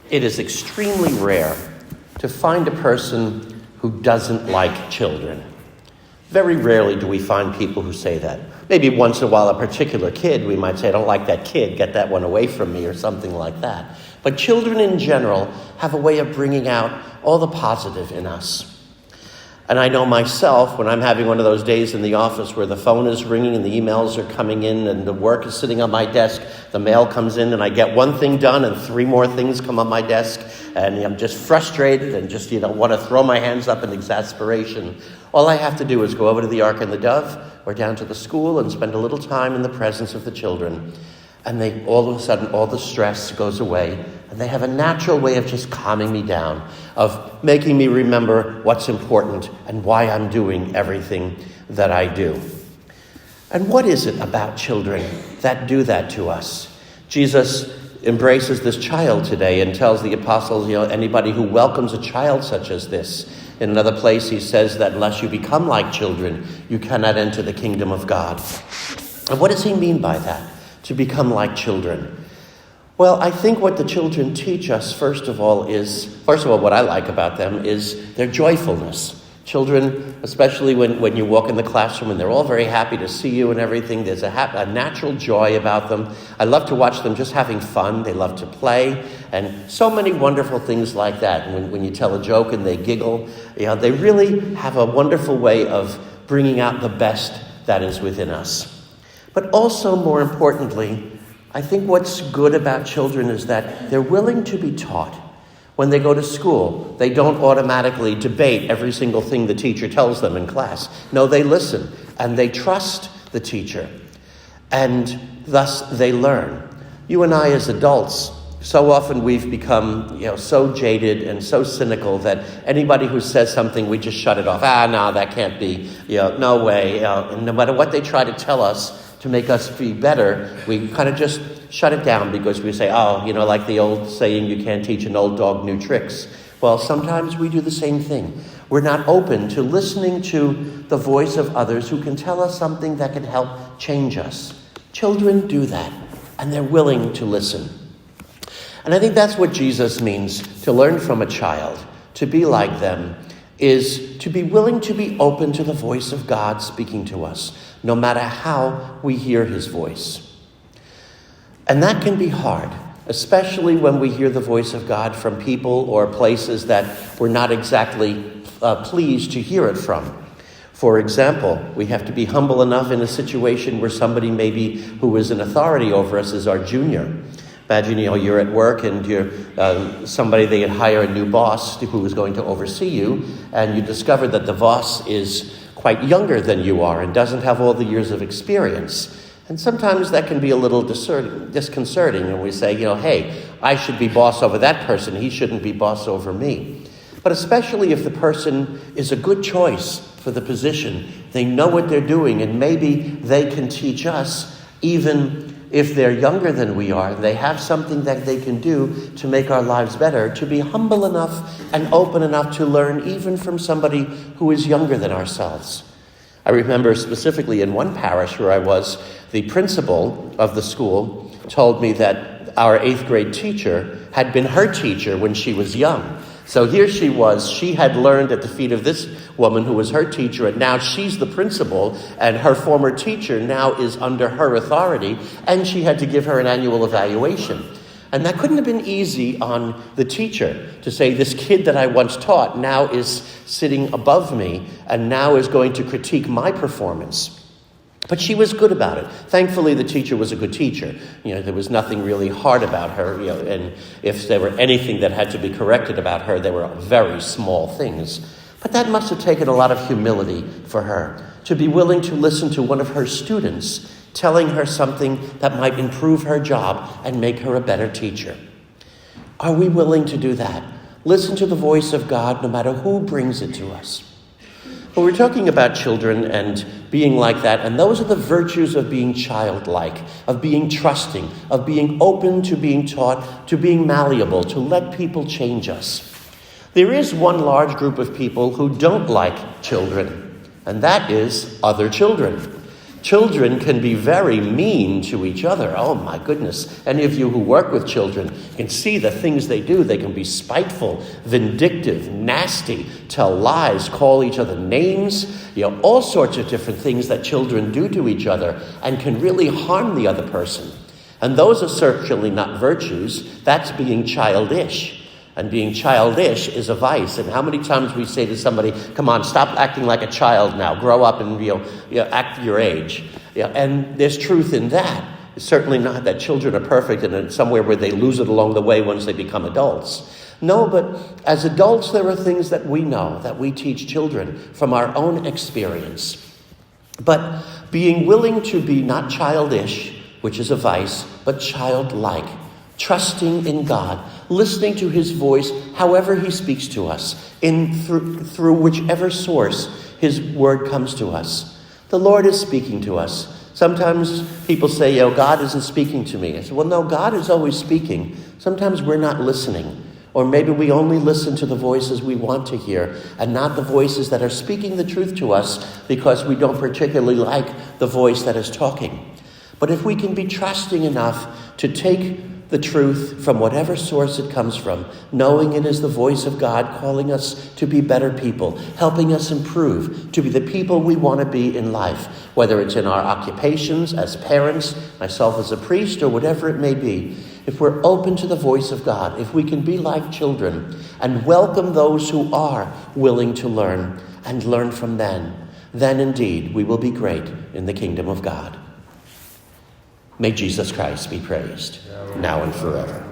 It is extremely rare to find a person who doesn't like children. Very rarely do we find people who say that. Maybe once in a while a particular kid, we might say, I don't like that kid, get that one away from me, or something like that. But children in general have a way of bringing out all the positive in us. And I know myself, when I'm having one of those days in the office where the phone is ringing and the emails are coming in and the work is sitting on my desk, the mail comes in and I get one thing done and 3 more things come on my desk, and I'm just frustrated and just, want to throw my hands up in exasperation. All I have to do is go over to the Ark and the Dove or down to the school and spend a little time in the presence of the children. And they, all of a sudden, all the stress goes away. And they have a natural way of just calming me down, of making me remember what's important and why I'm doing everything that I do. And what is it about children that do that to us? Jesus embraces this child today and tells the apostles, anybody who welcomes a child such as this. In another place, he says that unless you become like children, you cannot enter the kingdom of God. And what does he mean by that? To become like children? Well, I think what the children teach us, first of all, what I like about them is their joyfulness. Children, especially when you walk in the classroom and they're all very happy to see you and everything, there's a natural joy about them. I love to watch them just having fun. They love to play, and so many wonderful things like that. And when you tell a joke and they giggle, they really have a wonderful way of bringing out the best that is within us. But also, more importantly, I think what's good about children is that they're willing to be taught. When they go to school, they don't automatically debate every single thing the teacher tells them in class. No, they listen, and they trust the teacher, and thus they learn. You and I as adults, so often we've become, so jaded and so cynical that anybody who says something, we just shut it off. No, that can't be, no way. And no matter what they try to tell us, to make us feel better, we kind of just shut it down because we say, like the old saying, you can't teach an old dog new tricks. Well, sometimes we do the same thing. We're not open to listening to the voice of others who can tell us something that can help change us. Children do that, and they're willing to listen. And I think that's what Jesus means, to learn from a child, to be like them, is to be willing to be open to the voice of God speaking to us, no matter how we hear his voice. And that can be hard, especially when we hear the voice of God from people or places that we're not exactly pleased to hear it from. For example, we have to be humble enough in a situation where somebody maybe who is an authority over us is our junior. Imagine, you're at work and you're they had hired a new boss who is going to oversee you, and you discover that the boss is quite younger than you are and doesn't have all the years of experience. And sometimes that can be a little disconcerting, and we say, hey, I should be boss over that person. He shouldn't be boss over me. But especially if the person is a good choice for the position, they know what they're doing, and maybe they can teach us even if they're younger than we are, they have something that they can do to make our lives better, to be humble enough and open enough to learn even from somebody who is younger than ourselves. I remember specifically in one parish where I was, the principal of the school told me that our 8th grade teacher had been her teacher when she was young. So here she was, she had learned at the feet of this woman who was her teacher, and now she's the principal, and her former teacher now is under her authority, and she had to give her an annual evaluation. And that couldn't have been easy on the teacher to say, this kid that I once taught now is sitting above me, and now is going to critique my performance. But she was good about it. Thankfully, the teacher was a good teacher. There was nothing really hard about her. And if there were anything that had to be corrected about her, they were very small things. But that must have taken a lot of humility for her, to be willing to listen to one of her students telling her something that might improve her job and make her a better teacher. Are we willing to do that? Listen to the voice of God no matter who brings it to us. But we're talking about children and being like that, and those are the virtues of being childlike, of being trusting, of being open to being taught, to being malleable, to let people change us. There is one large group of people who don't like children, and that is other children. Children can be very mean to each other. Oh my goodness. Any of you who work with children can see the things they do. They can be spiteful, vindictive, nasty, tell lies, call each other names, all sorts of different things that children do to each other and can really harm the other person. And those are certainly not virtues. That's being childish. And being childish is a vice. And how many times we say to somebody, come on, stop acting like a child now. Grow up and act your age. And there's truth in that. It's certainly not that children are perfect and it's somewhere where they lose it along the way once they become adults. No, but as adults, there are things that we know, that we teach children from our own experience. But being willing to be not childish, which is a vice, but childlike. Trusting in God, listening to his voice, however he speaks to us, through whichever source his word comes to us. The Lord is speaking to us. Sometimes people say, God isn't speaking to me. I say, well, no, God is always speaking. Sometimes we're not listening. Or maybe we only listen to the voices we want to hear and not the voices that are speaking the truth to us because we don't particularly like the voice that is talking. But if we can be trusting enough to take the truth from whatever source it comes from, knowing it is the voice of God calling us to be better people, helping us improve, to be the people we want to be in life, whether it's in our occupations, as parents, myself as a priest, or whatever it may be. If we're open to the voice of God, if we can be like children and welcome those who are willing to learn and learn from them, then indeed we will be great in the kingdom of God. May Jesus Christ be praised, now and forever.